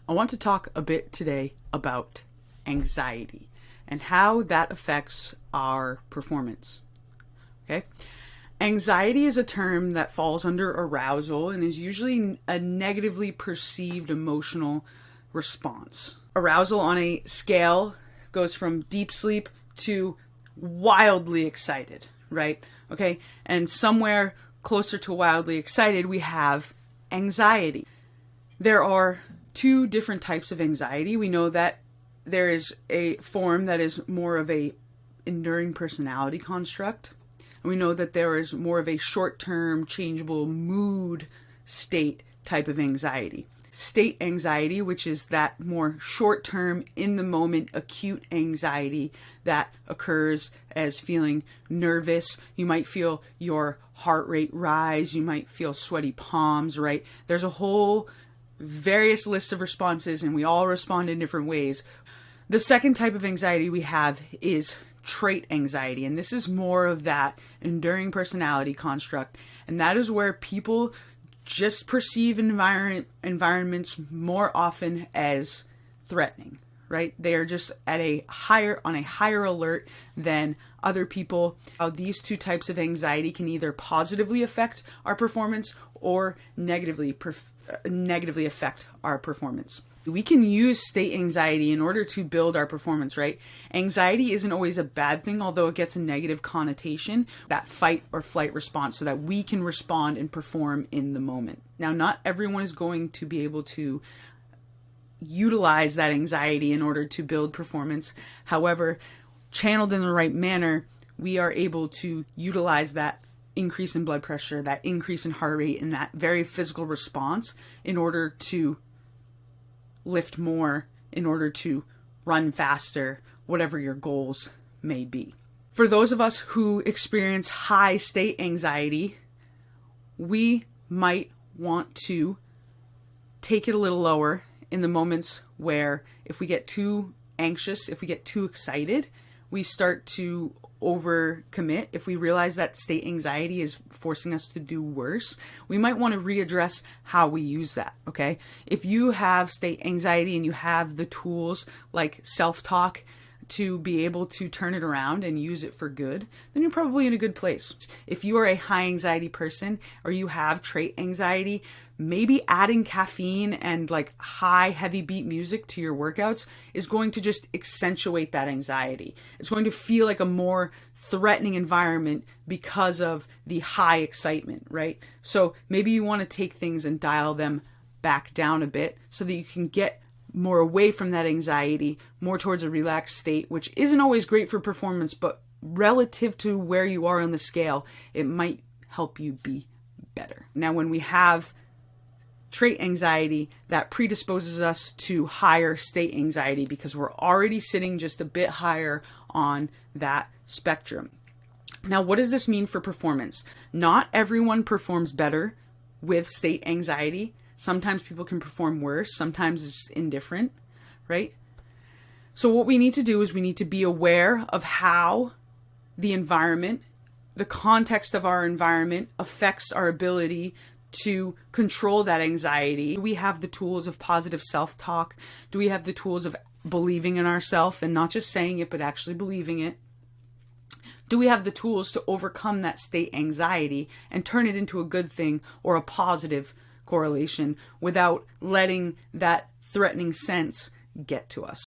I want to talk a bit today about anxiety and how that affects our performance. Okay? Anxiety is a term that falls under arousal and is usually a negatively perceived emotional response. Arousal on a scale goes from deep sleep to wildly excited, right? Okay? And somewhere closer to wildly excited, we have anxiety. There are two different types of anxiety. We know that there is a form that is more of a enduring personality construct. And we know that there is more of a short-term, changeable mood state type of anxiety. State anxiety, which is that more short-term, in-the-moment, acute anxiety that occurs as feeling nervous. You might feel your heart rate rise. You might feel sweaty palms, right? There's a whole various lists of responses, and we all respond in different ways. The second type of anxiety we have is trait anxiety, and this is more of that enduring personality construct, and that is where people just perceive environments more often as threatening, right? They are just on a higher alert than other people. These two types of anxiety can either positively affect our performance or negatively affect our performance. We can use state anxiety in order to build our performance, right? Anxiety isn't always a bad thing, although it gets a negative connotation, that fight or flight response, so that we can respond and perform in the moment. Now, not everyone is going to be able to utilize that anxiety in order to build performance. However, channeled in the right manner, we are able to utilize that increase in blood pressure, that increase in heart rate, and that very physical response in order to lift more, in order to run faster, whatever your goals may be. For those of us who experience high state anxiety, we might want to take it a little lower in the moments where if we get too anxious, if we get too excited, we start to overcommit. If we realize that state anxiety is forcing us to do worse, we might want to readdress how we use that, okay? If you have state anxiety and you have the tools like self-talk to be able to turn it around and use it for good, then you're probably in a good place. If you are a high anxiety person or you have trait anxiety, maybe adding caffeine and like high heavy beat music to your workouts is going to just accentuate that anxiety. It's going to feel like a more threatening environment because of the high excitement, right? So maybe you want to take things and dial them back down a bit so that you can get more away from that anxiety, more towards a relaxed state, which isn't always great for performance, but relative to where you are on the scale, it might help you be better. Now, when we have trait anxiety, that predisposes us to higher state anxiety because we're already sitting just a bit higher on that spectrum. Now, what does this mean for performance? Not everyone performs better with state anxiety. Sometimes people can perform worse. Sometimes it's just indifferent, right? So what we need to do is we need to be aware of how the environment, the context of our environment affects our ability to control that anxiety. Do we have the tools of positive self-talk? Do we have the tools of believing in ourselves and not just saying it, but actually believing it? Do we have the tools to overcome that state anxiety and turn it into a good thing or a positive correlation without letting that threatening sense get to us?